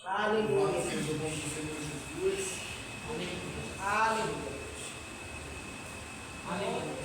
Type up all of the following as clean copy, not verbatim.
Aleluia. Seja o nome do Senhor Jesus. Aleluia. Aleluia.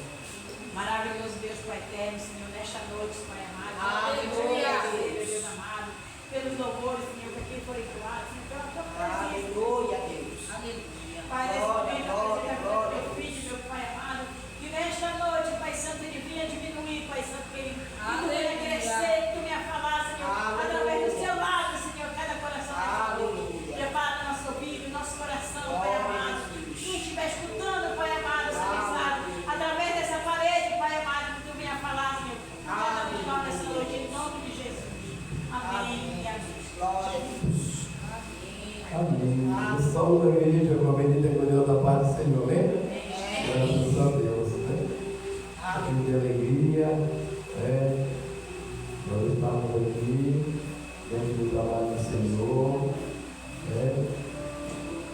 Maravilhoso Deus, Pai eterno, Senhor, nesta noite, Pai amado. Aleluia. Deus amado, pelos louvores, Senhor, que aqui foram entoados, Senhor, pela tua presença. Aleluia, Deus. Aleluia. Pai, nesse momento, apresenta o teu filho, meu Pai amado, que nesta noite, Pai Santo, ele vinha diminuir, Pai Santo, que ele venha crescer, que tu venha falar, Senhor, através do seu lado, Senhor, cada coração. Aleluia. Prepara nosso ouvido, nosso coração, Pai amado. Quem estiver escutando, Pai amado, essa mensagem, através dessa parede, Pai amado, que tu venha falar, Senhor, cada um de nós nessa noite, em nome de Jesus. Amém. Glória a Deus. Amém. O salmo da igreja com a bendita glória da paz do Senhor, né? Graças a Deus, né? Amém. De alegria, né? Nós estamos aqui dentro do trabalho do Senhor, né?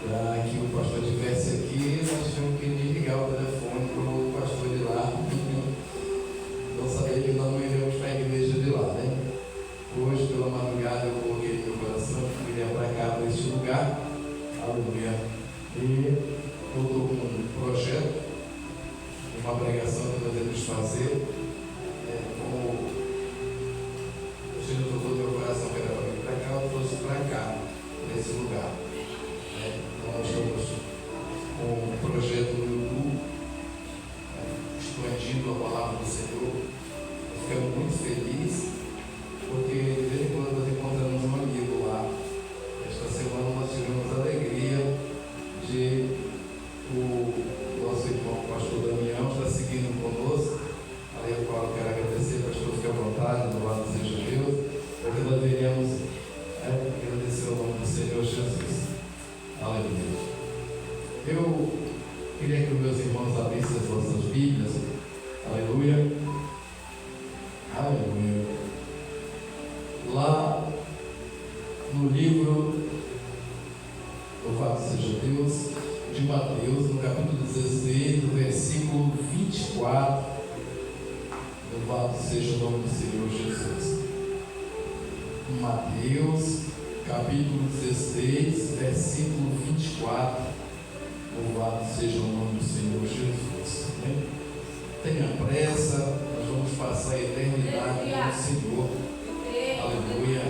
Para que o pastor estivesse aqui, nós tínhamos que ligar o telefone para o pastor de lá. Não sabia que nós não iríamos para a igreja de lá, né? Hoje, pela madrugada, eu coloquei no meu coração que viria para cá, para este lugar. Aleluia. E eu estou com um projeto, uma pregação que nós devemos fazer. Como o Senhor tocou no meu coração que era para vir para cá, eu trouxe para cá, para esse lugar. Nós estamos com um projeto no YouTube, expandindo a palavra do Senhor. Ficamos muito felizes, porque de vez em quando nós encontramos um amigo lá. Esta semana nós tivemos a alegria de o nosso irmão pastor Damião estar seguindo conosco. Aí eu falo, quero agradecer, pastor, fique à vontade, louvado seja Deus, porque nós veríamos agradecer o nome do Senhor Jesus. Aleluia. Eu queria que os meus irmãos abrissem as vossas Bíblias. Aleluia. Aleluia. Lá no livro, louvado seja Deus, de Mateus, no capítulo 16, no versículo 24. Louvado seja o nome do Senhor Jesus. Mateus, capítulo 16, versículo 24. Louvado seja o nome do Senhor Jesus. Né? Tenha pressa, nós vamos passar a eternidade com o Senhor. Aleluia.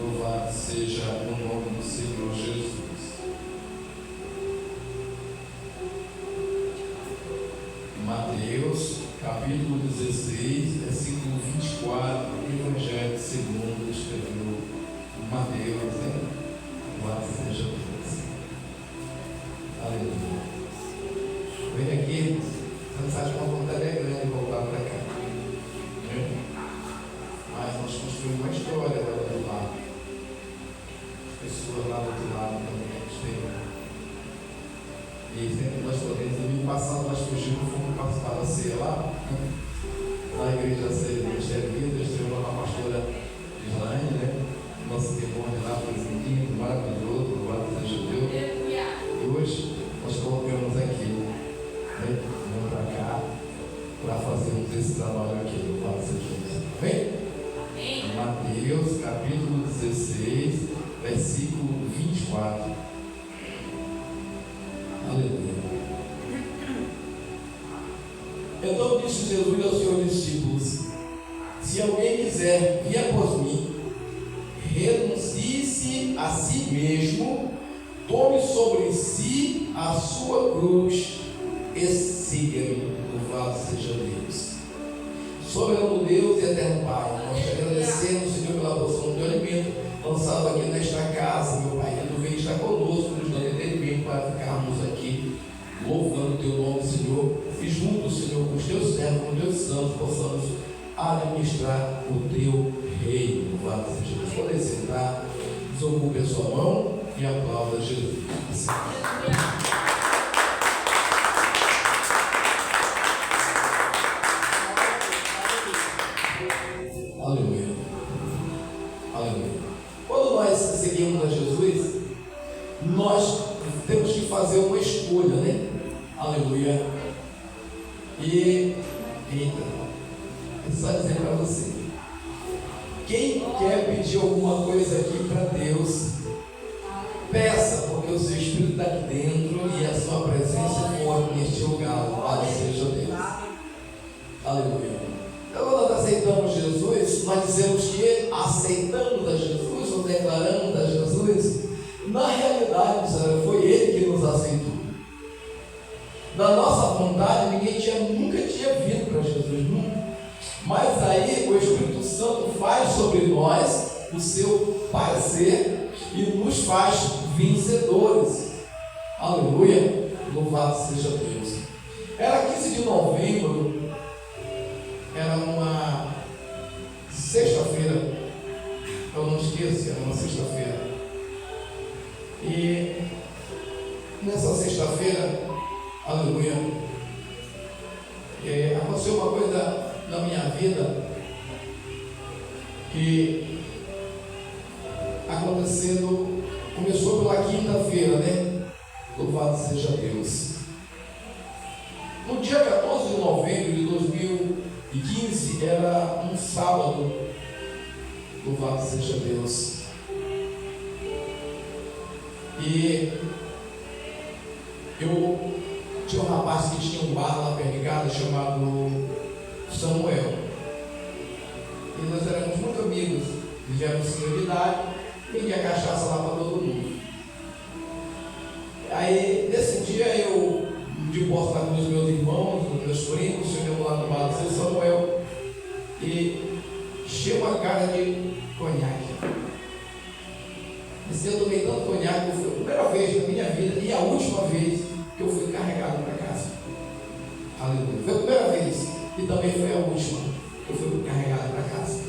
Louvado seja o nome do Senhor Jesus. Mateus, capítulo 16, versículo 24. Evangelho segundo escreveu Mateus, né? Louvado seja Deus. Aleluia. Vem aqui, você sabe que uma vontade é grande voltar para cá. Né? Mas nós construímos uma história lá do outro lado. As pessoas lá do outro lado também têm. E sempre nós podemos, no ano passado nós fugimos, fomos participar da ceia lá, na igreja da ceia de Ministério Vida, esteve lá com a pastora Islaine, né? Nosso irmão de lá foi lindo, maravilhoso, louvado seja Deus. E hoje nós colocamos aqui, né? Vamos para cá, para fazermos esse trabalho aqui, louvado seja Deus. Amém? Amém. Mateus, capítulo 16, versículo 24. Aleluia. Então disse Jesus aos seus discípulos: se alguém quiser vir após mim, renuncie-se a si mesmo, tome sobre si a sua cruz e siga-me. Louvado seja Deus. Soberano Deus e eterno Pai, nós te agradecemos, Senhor, pela porção de alimento lançado aqui nesta casa, meu Pai, que tu vem estar conosco, nos dando entendimento para ficarmos aqui, louvando o teu nome, Senhor, e juntos, Senhor, com os teus servos, com os teus santos, possamos administrar o teu reino. Louvado seja Deus. Podem sentar, desocupe a sua mão e aplauda Jesus. Aleluia. Aleluia. Quando nós seguimos a Jesus, nós temos que fazer uma escolha, né? Aleluia. E, eita, eu só dizer para você, quem quer pedir alguma coisa aqui para Deus, Peça, porque o seu Espírito está aqui dentro e a sua presença é forte neste lugar. Louvado seja Deus. Aleluia. Então, quando nós aceitamos Jesus, nós dizemos que aceitamos a Jesus ou declaramos a Jesus. Na realidade, foi Ele que nos aceitou. Da nossa vontade, ninguém nunca tinha vindo para Jesus, nunca. Mas aí o Espírito Santo faz sobre nós o seu parecer e nos faz vencedores. Aleluia. Louvado seja Deus. Era 15 de novembro, era uma sexta-feira, eu não esqueço, era uma sexta-feira. E nessa sexta-feira, aleluia, aconteceu uma coisa na minha vida que começou pela quinta-feira, né? Louvado seja Deus. No dia 14 de novembro de 2015, era um sábado. Louvado seja Deus. E eu tinha um rapaz que tinha um bar lá perto de casa chamado Samuel. E nós éramos muito amigos. Ele já era um senhor de idade, vendia cachaça lá para todo mundo. Aí, nesse dia, eu, de posse com os meus irmãos, os meus primos, chegamos lá no bar do seu Samuel e encheu uma cara de conhaque. Esse dia eu tomei tanto conhaque, foi a primeira vez na minha vida e a última vez que eu fui carregado para casa. Aleluia. Foi a primeira vez e também foi a última que eu fui carregado para casa.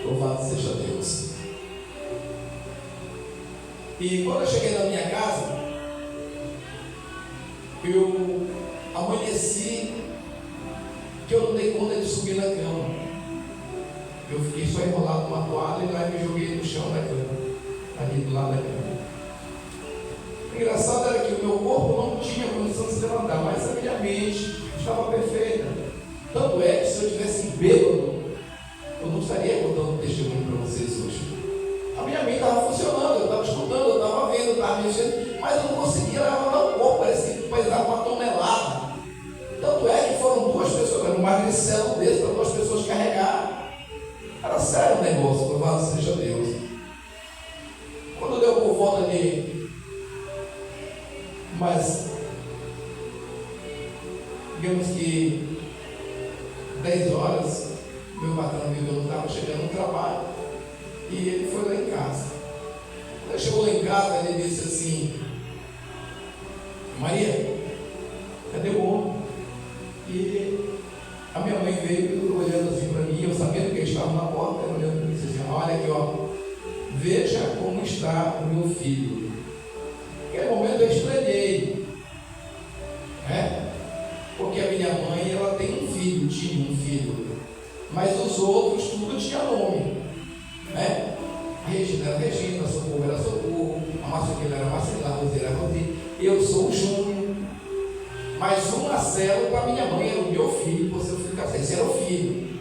Louvado seja Deus. E quando eu cheguei na minha casa, eu amanheci que eu não dei conta de subir na cama. Eu fiquei só enrolado numa toalha e lá me joguei no chão da cama, ali do lado da cama. O engraçado era que o meu corpo não tinha condição de se levantar, mas a minha mente estava perfeita. Tanto é que se eu tivesse bêbado, eu não estaria contando testemunho para vocês hoje. A minha mente estava funcionando, eu estava escutando, eu estava vendo, eu estava mexendo, mas eu não conseguia levantar o corpo, parecia que pesava uma tonelada. Tanto é que foram duas pessoas, um magricelo desse para duas pessoas carregar. Era sério o negócio, louvado seja Deus. Quando deu por volta de digamos que 10 horas, meu patrão viu que eu não estava chegando no trabalho e ele foi lá em casa. Quando ele chegou lá em casa, ele disse assim: Maria, cadê o homem? E a minha mãe veio olhando assim para mim, eu sabendo que ele estava na porta, ela olhando para mim e disse assim: olha aqui, ó, veja como está o meu filho. Naquele momento eu estranhei, né? Porque a minha mãe, ela tem um filho, tinha um filho, mas os outros tudo tinha nome, né? A Regina era Regina, a Socorro era Socorro, a Marcelina era Marcelina, a Roseira era Roseira, eu sou o Júnior, mas o Marcelo para minha mãe era o meu filho, por seu filho casado, esse era o filho.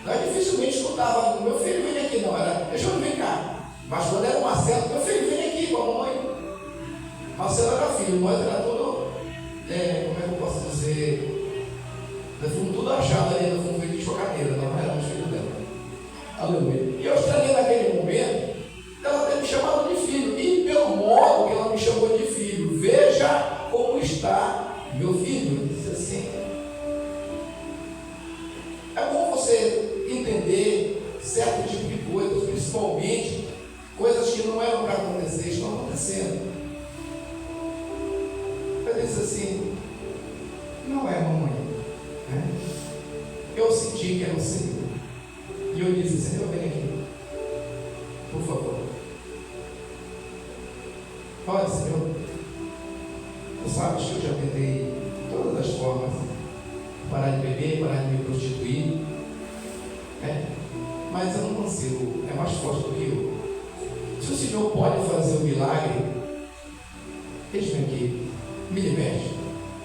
Nós dificilmente escutava, meu filho vem aqui, não, era, Júnior, vem cá. Mas quando era o Marcelo, meu filho vem aqui com a mamãe. Marcelo era filho, nós era todo, como é que eu posso dizer, nós fomos tudo achado ali, nós fomos de chocadeira, nós não éramos filhos dela. Aleluia. E eu estranhei naquele momento, ela ter me chamado de filho, e pelo modo que ela me chamou de filho, veja como está meu filho. Eu disse assim: é bom você entender certo tipo de coisas, principalmente coisas que não eram para acontecer, estão acontecendo. Eu disse assim: não é, mamãe, né? Eu senti que era o Senhor. E eu disse: Senhor, vem aqui, por favor. Olha, Senhor, tu sabes que eu já tentei de todas as formas parar de beber, parar de me prostituir, né? Mas eu não consigo, é mais forte do que eu. Se o Senhor pode fazer o milagre, deixa-me aqui, me liberte.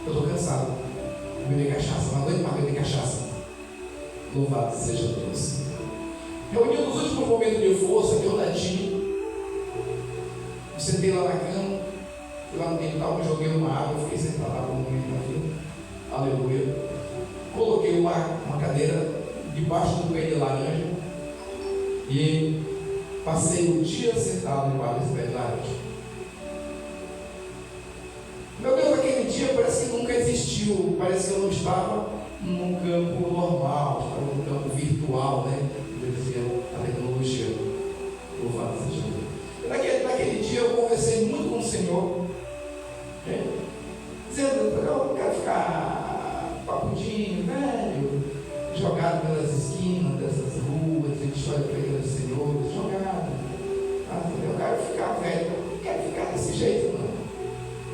Eu estou cansado de beber cachaça, não aguento mais beber cachaça. Louvado seja Deus. Reunindo os últimos momentos de força que eu ainda tinha, o Sentei lá na cama, fui lá no quintal, me joguei uma água, fiquei sentado lá com o momento aqui. Aleluia. Coloquei uma cadeira debaixo do pé de laranja e passei o dia sentado debaixo desse pé de laranja. Meu Deus, aquele dia parece que nunca existiu, parece que eu não estava num campo normal, estava num campo virtual, né? A tecnologia. Louvado seja Deus. Naquele dia eu conversei muito com o Senhor, né? Dizendo, eu não quero ficar papudinho, velho, jogado pelas esquinas dessas ruas, a gente olha para a igreja do Senhor, jogado. Eu quero ficar velho, eu não quero ficar desse jeito, não.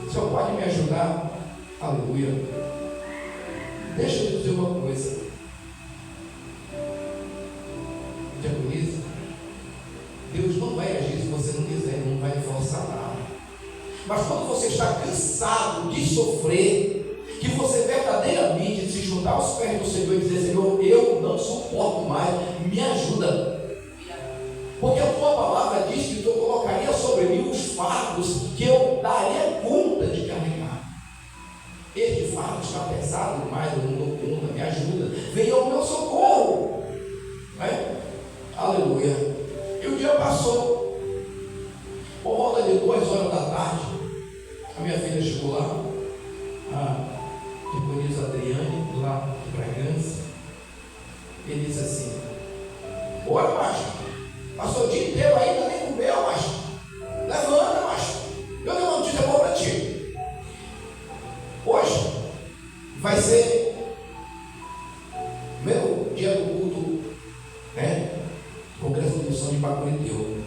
O Senhor pode me ajudar? Aleluia. Deixa eu dizer uma coisa. Diaconisa, Deus não vai agir se você não quiser, não vai forçar nada. Mas quando você está cansado de sofrer, que você verdadeiramente se juntar aos pés do Senhor e dizer: Senhor, eu não suporto mais, me ajuda. Porque a tua palavra diz que tu colocaria sobre mim os fardos que eu daria conta de carregar. Este fardo está pesado demais, eu não dou conta, me ajuda. Venha ao meu socorro. Né? Aleluia. E o dia passou. Por volta de 2 horas da tarde, a minha filha chegou lá, a diaconisa Adriane, lá de Bragança, e disse assim: bora, macho. Passou o dia inteiro ainda, nem comeu, macho. Levanta, macho. Eu tenho uma notícia boa para ti. Hoje vai ser meu dia do culto, né? Congresso de Missão de Bacuriteu.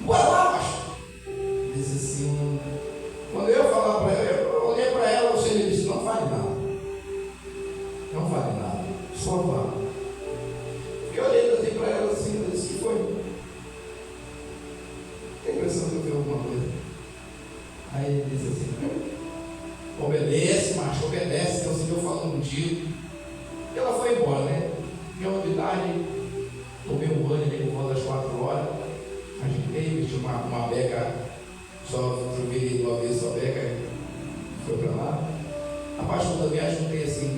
Bora lá, macho. Disse assim. Quando eu ia falar para ela, eu olhei para ela, você me disse: não vale nada. Não vale nada. Só vá. Fiquei olhando assim para ela assim, eu disse: que foi? Tem impressão que eu vi alguma coisa. Aí ele disse assim: obedece, macho, obedece, que é o Senhor falando contigo. E ela foi embora, né? Deu de tarde, tomei um banho ali por volta das 4 horas, agitei, vesti uma beca, só virei do avesso a beca, foi para lá. Rapaz, quando eu viagem, juntei assim,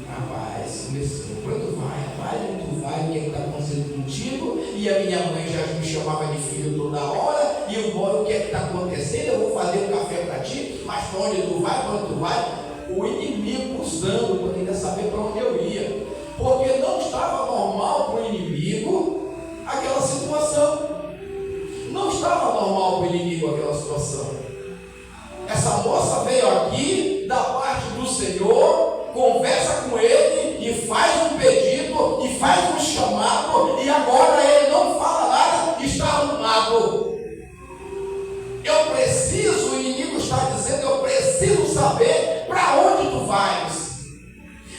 rapaz, começou, quando vai, o que está acontecendo contigo? E a minha mãe já me chamava de filho toda hora, e eu o que está acontecendo? Eu vou fazer um café para ti, mas para onde tu vai, quando tu vai? O inimigo usando, para querer saber para onde eu ia, porque não estava normal para o inimigo aquela situação, não estava normal para o inimigo aquela situação. Essa moça veio aqui da parte do Senhor, conversa com ele e faz um pedido e faz um chamado, e agora ele não fala nada, está arrumado. Eu preciso, o inimigo está dizendo, eu preciso saber para onde tu vais.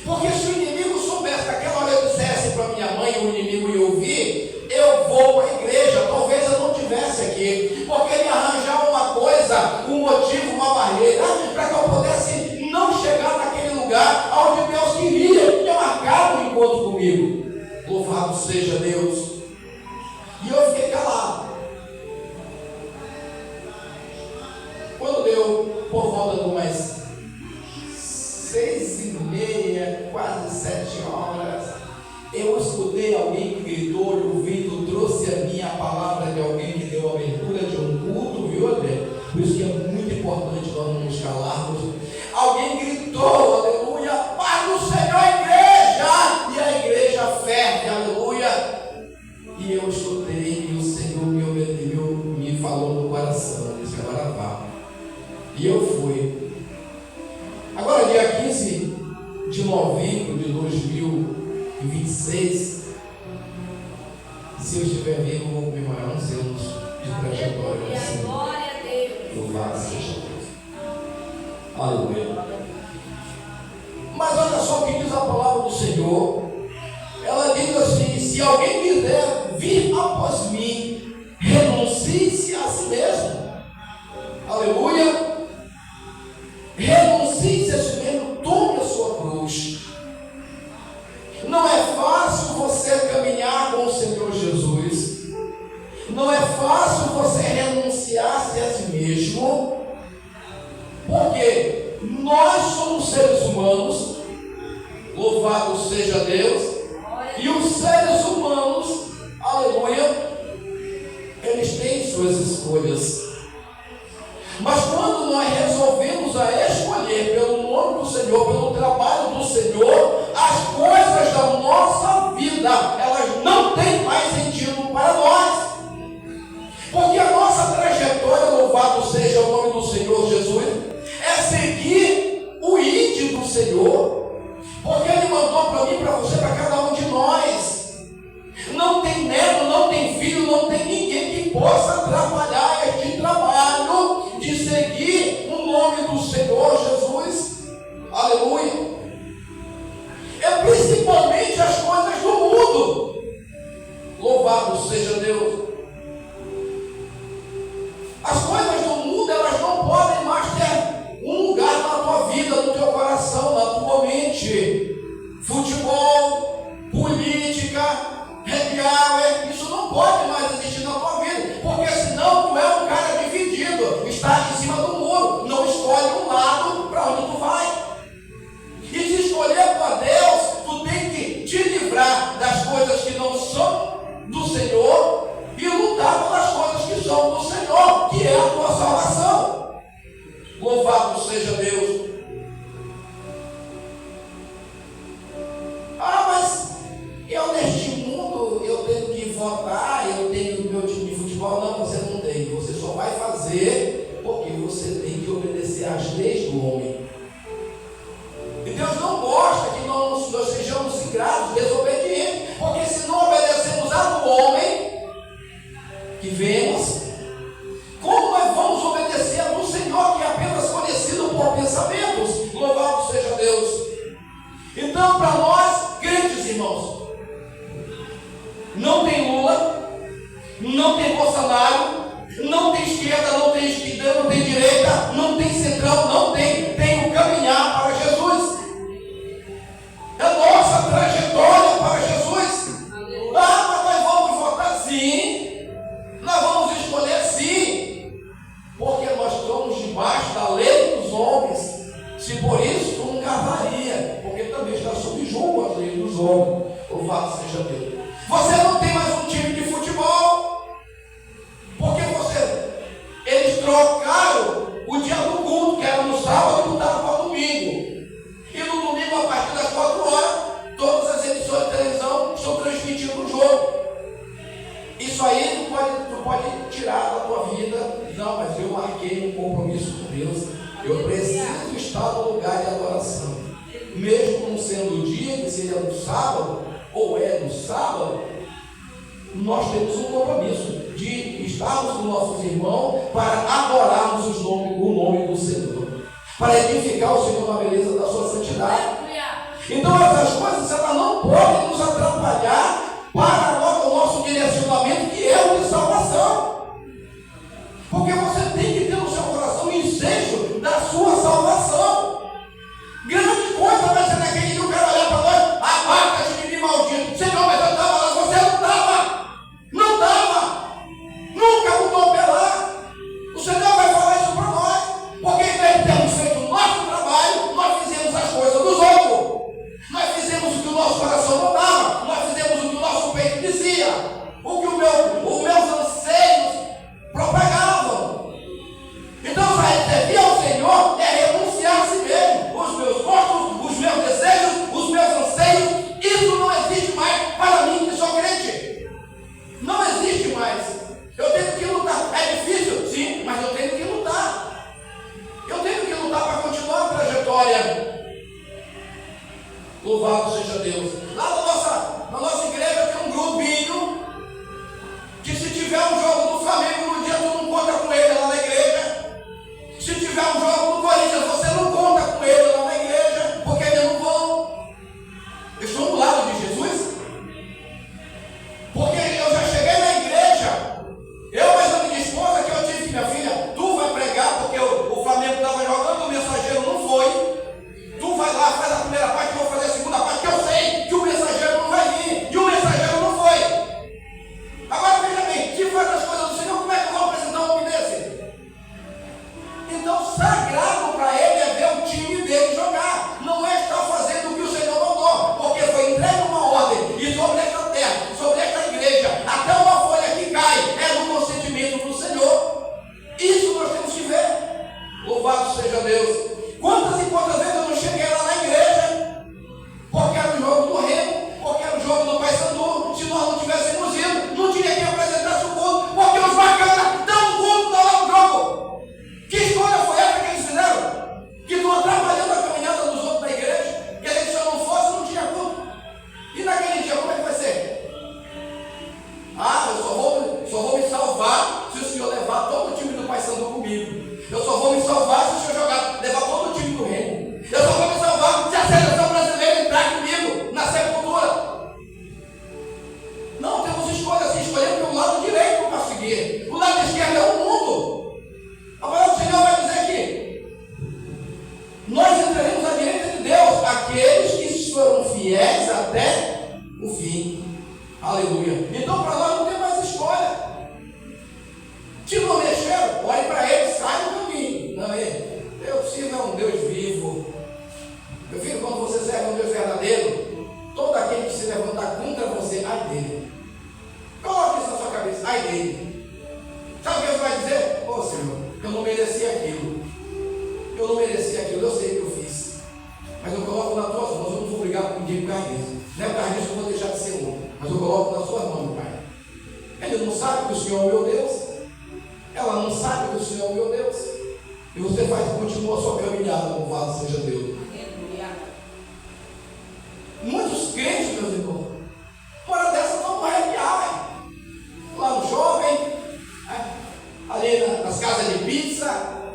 Porque se o inimigo soubesse naquela hora eu dissesse para minha mãe, o inimigo ia ouvir, eu vou para a igreja, talvez eu não estivesse aqui, porque ele arranjar uma coisa, um motivo, uma barreira, para que eu pudesse não chegar naquele lugar onde Deus queria, tinha marcado um encontro comigo. Louvado seja Deus. E eu fiquei calado. Quando deu por volta de umas 6h30, quase 7 horas, eu escutei alguém que gritou, e o Vitor trouxe a minha palavra de alguém que deu a abertura de um culto, viu, André? Por isso que é muito importante nós não nos calarmos. Alguém gritou, aleluia, paz do Senhor, igreja! E a igreja ferve, aleluia! E eu escutei e o Senhor me falou no coração, disse: agora vá. E eu fui. Agora, dia 15 de novembro de 2026, se eu estiver vivo, vou comemorar uns anos de trajetória. Glória a Deus. Louvado seja Deus. Aleluia. Mas olha só o que diz a palavra do Senhor. Ela diz assim: se alguém quiser vir após mim, renuncie-se a si mesmo. Aleluia. Renuncie-se a si mesmo, tome a sua cruz. Não é fácil você caminhar com o Senhor Jesus. Não é fácil você renunciar-se a si mesmo. mesmo, porque nós somos seres humanos, louvado seja Deus, e os seres humanos, aleluia, eles têm suas escolhas. Mas quando nós resolvemos a escolher pelo nome do Senhor, pelo trabalho do Senhor, as coisas da nossa vida, elas não têm mais sentido para nós. Porque a nossa trajetória, louvado seja o nome do Senhor Jesus, é seguir o ide do Senhor. Porque Ele mandou para mim, para você, para cada um de nós. Não tem neto, não tem filho, não tem ninguém que possa atrapalhar este trabalho de seguir o nome do Senhor Jesus. Aleluia. É principalmente as coisas do mundo. Louvado seja Deus. As coisas do mundo, elas não podem mais ter um lugar na tua vida, no teu coração, na tua mente. Futebol, política, happy hour, isso não pode mais existir na tua vida, porque senão tu é um cara dividido, está em cima do muro, não escolhe um lado para onde tu vai. E se escolher para Deus, tu tem que te livrar das coisas que não são do Senhor e lutar pelas coisas que são do Senhor, que é a tua salvação. Louvado seja Deus. Mas eu neste mundo, eu tenho que votar, eu tenho o meu time de futebol. Não, você não tem. Você só vai fazer porque você tem que obedecer às leis do homem. E Deus não gosta que nós sejamos ingratos, desobedientes, porque se não obedecemos a do homem que vemos, como nós vamos obedecer a do Senhor, que é apenas conhecido por pensamentos? Louvado seja Deus. Então, para nós, crentes irmãos, não tem Lula, não tem Bolsonaro, não tem esquerda, não tem direita, não tem centrão, não tem o caminhar para Jesus. É nossa trajetória para Jesus. Mas nós vamos votar sim, nós vamos escolher sim, porque nós estamos debaixo da lei dos homens. Se por isso tu não casaria, porque também está sob julgo as leis dos homens. Louvado seja Deus. Você não tem mais um time de futebol, porque eles trocaram o dia do culto, que era no sábado, e botaram para o domingo. E no domingo, a partir das 4 horas, todas as emissões de televisão estão transmitindo o jogo. Isso aí tu pode tirar da tua vida. Não, mas eu marquei um compromisso com Deus. Eu preciso estar no lugar de adoração. Mesmo não sendo o dia, que seria no sábado, ou é no sábado, nós temos um compromisso de estarmos com nossos irmãos para adorarmos o nome do Senhor, para edificar o Senhor na beleza da sua santidade. Então essas coisas, elas não podem nos atrapalhar para o nosso direcionamento, que é o de salvação, porque você tem que ter no seu coração o ensejo da sua salvação. Grande coisa vai ser naquele dia o cara olhar para nós, aparta-te de mim, maldito. Senhor, mas eu estava lá, você não estava. Não estava. Nunca mudou pé lá. O Senhor vai falar isso para nós, porque nós temos feito o nosso trabalho, nós fizemos as coisas dos outros. Nós fizemos o que o nosso coração mandava, nós fizemos o que o nosso peito dizia, o que os meus anseios propagavam. Então, servir ao Senhor é renunciar a si mesmo. Os meus gostos, os meus desejos, os meus anseios, isso não existe mais para mim que sou crente. Não existe mais. Eu tenho que lutar. É difícil? Sim, mas eu tenho que lutar. Eu tenho que lutar para continuar a trajetória. Louvado seja Deus. Lá na nossa igreja tem um grupinho que, se tiver um jogo do Flamengo no dia, tu não conta com ele lá na igreja. Se tiver um jogo do Corinthians, você não conta com ele lá na igreja, porque eles não vão. Eu estou do lado de Jesus, porque eu já cheguei na igreja, mas a minha esposa, que eu tive, minha filha, tu vai pregar, porque o Flamengo estava jogando, o mensageiro não foi. Tu vai lá, faz a primeira parte, eu vou fazer a segunda parte, que eu sei que sabe que o Senhor é o meu Deus. E você continua a sua caminhada, louvado seja Deus. Muitos crentes, meus irmãos, hora dessa vão arrepiar, lá no shopping, ali nas casas de pizza,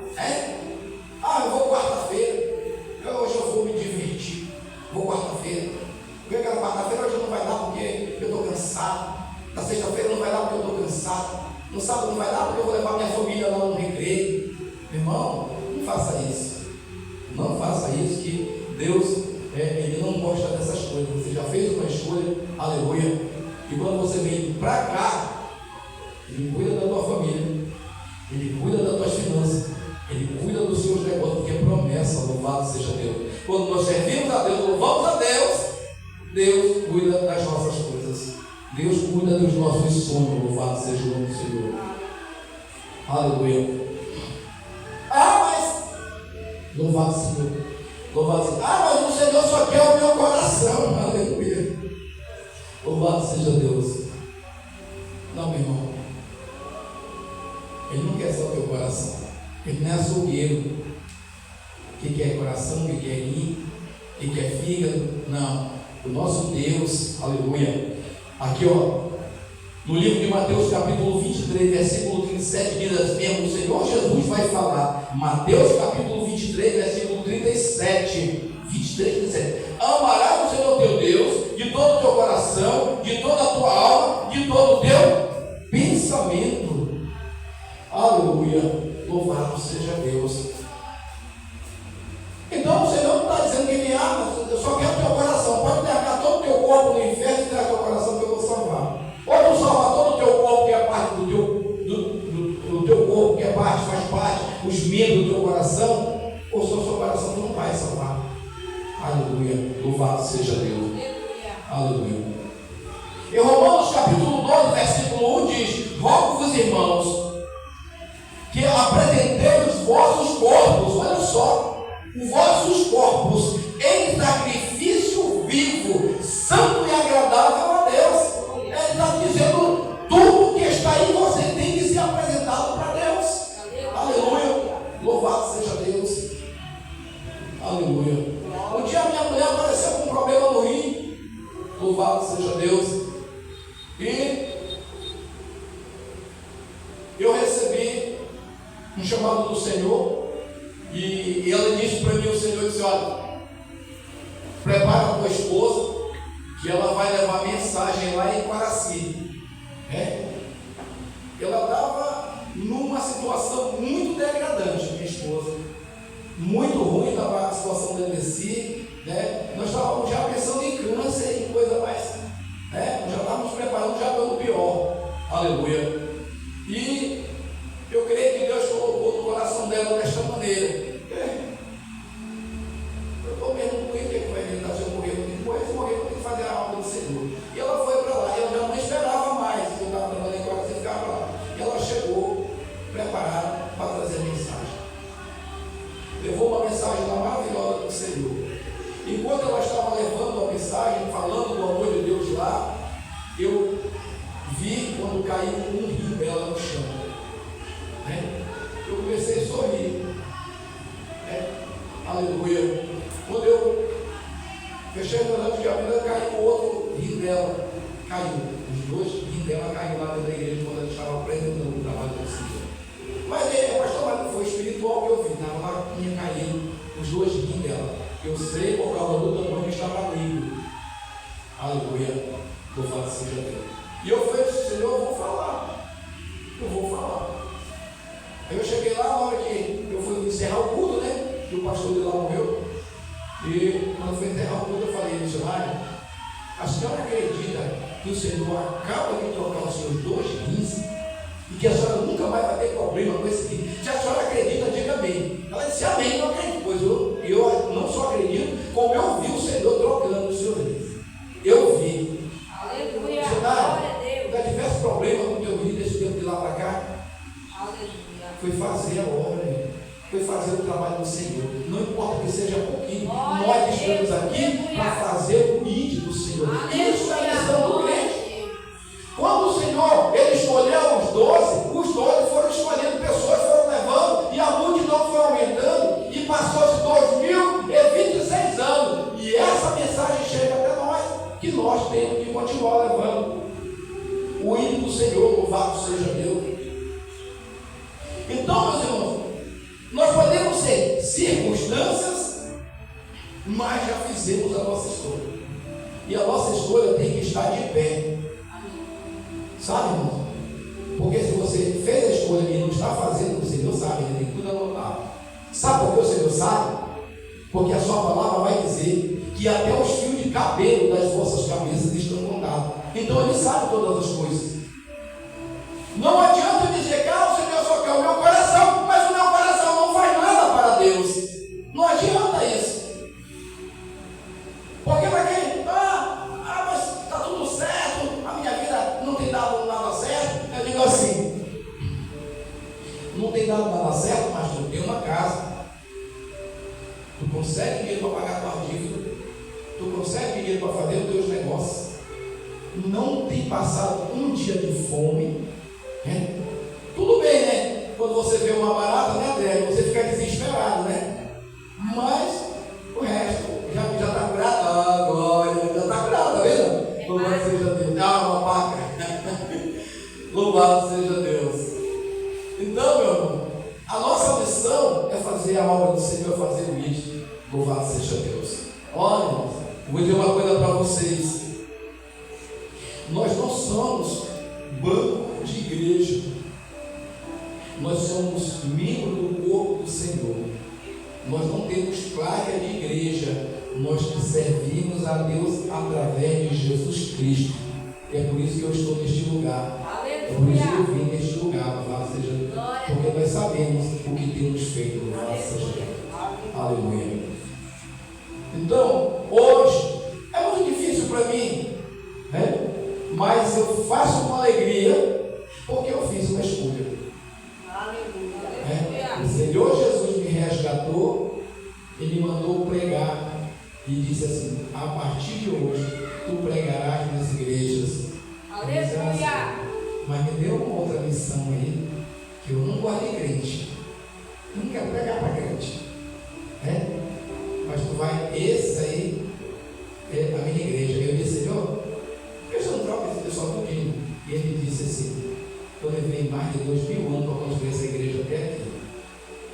eu vou quarta-feira, hoje eu vou me divertir, vou quarta-feira, porque aquela quarta-feira hoje não vai dar porque eu estou cansado, na sexta-feira não vai dar porque eu estou cansado, no sábado não vai dar porque eu vou levar minha família lá no recreio. Meu irmão, não faça isso, não faça isso, que Deus, Ele não gosta dessas coisas. Você já fez uma escolha, aleluia, e quando você vem para cá, Ele cuida da tua família, Ele cuida das tuas finanças, Ele cuida dos seus negócios, porque é promessa, louvado seja Deus. Quando nós servimos a Deus, louvamos a Deus, Deus cuida das nossas coisas, Deus cuida dos nossos sonhos, louvado seja o nome do Senhor, aleluia. Mas, louvado Senhor, louvado Senhor, mas o Senhor só quer o meu coração, aleluia, louvado seja Deus. Não, meu irmão, Ele não quer só o teu coração, Ele não é açougueiro, que quer coração, que quer rim, que quer fígado, não, o nosso Deus, aleluia. Aqui no livro de Mateus capítulo 23, versículo 37, diz assim mesmo, o Senhor Jesus vai falar, Mateus capítulo 23, versículo 37, 23, 37, amarás o Senhor teu Deus de todo o teu coração, de toda a tua alma, de todo o teu pensamento, aleluia, louvado seja Deus. Então o Senhor não está dizendo que Ele ama, eu só quero o teu coração, pode largar todo o teu corpo no inferno e trazer o teu coração que eu vou salvar. Ou tu salva todo o teu corpo, que é parte do teu corpo, que é parte, faz parte, os membros do teu coração, ou só o seu coração tu não vai salvar. Aleluia, louvado seja Deus. Aleluia. Em Romanos capítulo 12, versículo 1 diz: rogo-vos, irmãos, que apresenteis os vossos corpos, olha só, os vossos corpos em sacrifício vivo, santo e agradável a Deus. Ele está dizendo, tudo que está em você tem que ser apresentado para Deus. Aleluia, louvado seja Deus. Aleluia. Um dia minha mulher apareceu com um problema no rim, louvado seja Deus, e eu recebi um chamado do Senhor, e ela disse para mim, o Senhor disse: olha, prepara a tua esposa, que ela vai levar mensagem lá em Quaraci. Ela estava numa situação muito degradante, minha esposa, muito ruim, estava a situação da Nessi, nós estávamos já pensando em câncer e coisa mais, nós já estávamos preparando já pelo pior, aleluia. E eu creio que Deus colocou no coração dela desta maneira: eu estou mesmo com ele, que vai tentar se eu morrer, depois de morrer eu tenho que fazer a obra do Senhor. E ela foi para lá, e ela já não esperava mais, eu estava trabalhando em Quaraci, ficava lá. E ela chegou preparada para trazer a mensagem. Levou uma mensagem lá maravilhosa do Senhor. Enquanto ela estava levando a mensagem, falando do amor de Deus lá, eu vi quando caiu um rim dela no chão. Eu comecei a sorrir. Aleluia. Quando eu fechei os olhos de abrir, caiu o outro rim dela. Caiu. Os dois rins dela caíram lá dentro da igreja quando ela estava apresentando o trabalho do Senhor. Mas pastor, foi espiritual que eu vi. Estava lá, tinha caído os dois rins dela. Eu sei por causa do tamanho que estava abrindo. Aleluia. Louvado seja Deus. E eu falei: Senhor, eu vou falar. Eu vou falar. Aí eu cheguei lá, na hora que eu fui encerrar o culto, que o pastor de lá morreu. E quando eu fui encerrar o culto, eu falei: missionário, a senhora acredita que o Senhor acaba de trocar os seus dois rins e que a senhora nunca mais vai ter problema com esse rim? Se a senhora acredita, diga amém. Ela disse: amém, eu acredito. Pois eu não só acredito, como eu vi o Senhor trocando os seus rins. Eu vi. Aleluia. Missionário, já tivesse problema com o teu rim desse tempo de lá para cá? Aleluia. Foi fazer a obra, foi fazer o trabalho do Senhor. Não importa que seja pouquinho, nós estamos aqui para fazer o íntimo do Senhor. Isso é a missão do crente. Quando o Senhor ele escolheu os 12 foram escolhendo pessoas, foram Senhor, louvado seja Deus. Então, meus irmãos, nós podemos ser circunstâncias, mas já fizemos a nossa escolha. E a nossa escolha tem que estar de pé. Sabe, irmão? Porque se você fez a escolha e não está fazendo, o Senhor sabe, ele tem tudo anotado. Sabe por que o Senhor sabe? Porque a sua palavra vai dizer que até os fios de cabelo das vossas cabeças estão contados. Então ele sabe todas as coisas. Não adianta dizer, cara, o Senhor só quer o meu coração, mas o meu coração não faz nada para Deus. Não adianta isso. Porque para quem, mas está tudo certo, a minha vida não tem dado nada certo. Eu digo assim, não tem dado nada certo, mas tu tem uma casa. Tu consegue dinheiro para pagar a tua dívida. Tu consegue dinheiro para fazer os teus negócios. Não tem passado um dia de fome. Né? Tudo bem, né? Quando você vê uma barata, né, André? Você fica desesperado, né? Mas o resto já está curado. Agora já está curado, tá vendo? Louvado seja Deus. Uma paca. Louvado seja Deus. Então, meu irmão, a nossa missão é fazer a obra do Senhor, fazer o vídeo. Louvado seja Deus. Olha, irmãos, eu vou dizer uma coisa para vocês. Nós não somos banco de igreja. Nós somos membros do corpo do Senhor. Nós não temos placa de igreja. Nós servimos a Deus através de Jesus Cristo. E é por isso que eu estou neste lugar. É por isso que eu vim neste lugar. Louvado seja Deus. Porque nós sabemos o que temos feito. Louvado seja Deus. Aleluia. Então, hoje é muito difícil para mim, né? Mas eu faço com alegria, porque eu fiz uma escolha. O Senhor Jesus me resgatou e me mandou pregar e disse assim: a partir de hoje tu pregarás nas igrejas. Aleluia. Mas me deu uma outra missão aí, que eu não gosto de crente. Eu não quero pregar para crente, né? Mas tu vai, esse aí é a minha igreja. Eu disse: Senhor, por que você não troca esse pessoal tudinho? E ele disse assim: eu levei mais de 2000 anos para construir essa igreja até aqui.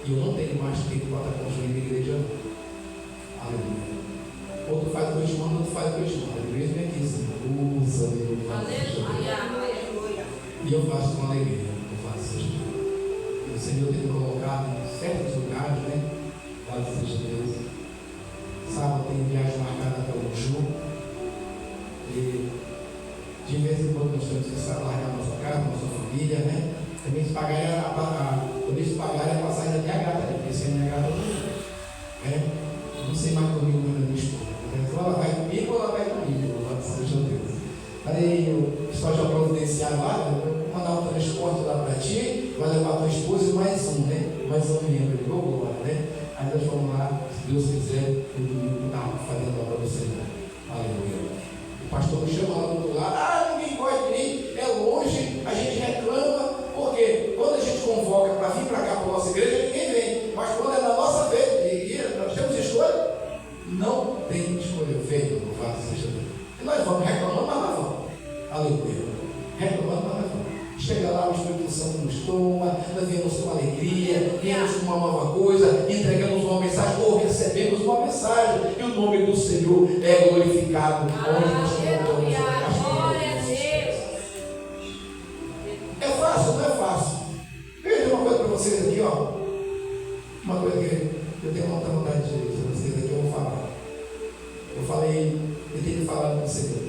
E eu não tenho mais tempo para estar construindo a igreja. Aleluia. Ou tu faz 2 anos, ou tu faz 2 anos. A igreja vem aqui, Senhor. Usa, meu Aleluia. E eu faço com alegria. Eu faço seja Deus. O Senhor tem me colocado em certos lugares, né? Louvado seja Deus. Sábado tem viagem marcada para o Ju. E de vez em quando nós temos que largar a nossa casa, a nossa família, né? Também se pagar a passagem da minha gata, porque se a minha gata não sei mais comigo quando a minha esposa. Então ela vai comigo ou ela vai comigo? Louvado seja Deus. Aí o pessoal já providenciaram lá, vou mandar um transporte lá para ti, vai levar tua esposa e mais um, né? Mais um membro, ligou glória, né? Aí nós vamos lá, se Deus quiser, no domingo fazendo a obra do Senhor. Aleluia. O pastor me chama lá do outro lado: ninguém gosta de mim, é longe, a gente reclama, porque quando a gente convoca para vir para cá para a nossa igreja, ninguém vem. Mas quando é na nossa vez, e nós temos escolha, não tem escolha. Veio, louvado seja Deus. E nós vamos reclamando, mas nós vamos. Aleluia. Reclamando, mas nós vamos. Chega lá, o Espírito Santo nos toma, nós viemos com alegria, viemos com uma nova coisa, entregamos uma mensagem, ou recebemos uma mensagem, e o nome do Senhor é glorificado. Onde nós colocamos a caixa. É fácil, não é fácil. Eu vou dizer uma coisa para vocês aqui, ó. Uma coisa que eu tenho muita vontade de dizer para vocês aqui, eu vou falar. Eu falei, eu tenho que falar com o Senhor.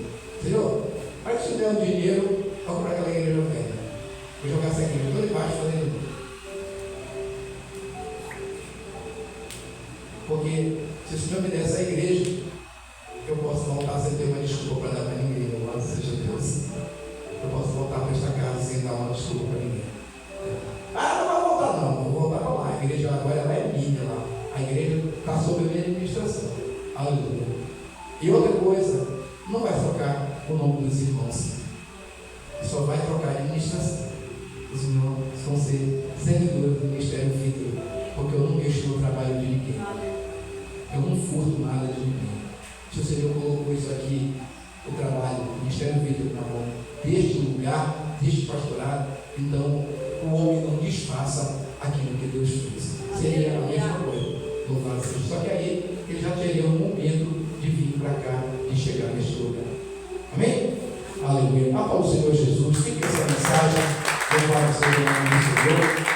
Senhor, para que você der um dinheiro para comprar aquela igreja velha. Vou jogar essa igreja toda embaixo fazendo. Porque se o Senhor me der essa igreja, eu posso voltar sem ter uma desculpa para dar para ninguém. Louvado seja Deus. Eu posso voltar para esta casa sem dar uma desculpa para ninguém. Não vai voltar não, vou voltar para lá. A igreja agora ela é minha lá. A igreja está sob a minha administração. Aleluia. E outra coisa, não vai trocar o nome dos irmãos. Só vai trocar a administração. Os irmãos vão ser servidores do Ministério Vitor, porque eu não mexo no trabalho de ninguém. Eu não furto nada de ninguém. Se o Senhor colocou isso aqui, o trabalho do Ministério Vitor na mão deste lugar, deste pastorado, então o homem não desfaça aquilo que Deus fez. Seria a mesma coisa. Louvado seja. Só que aí ele já teria um momento de vir para cá e chegar neste lugar. Amém? Aleluia. A paz do Senhor Jesus. Fique essa mensagem. Louvado seja o nome do Senhor.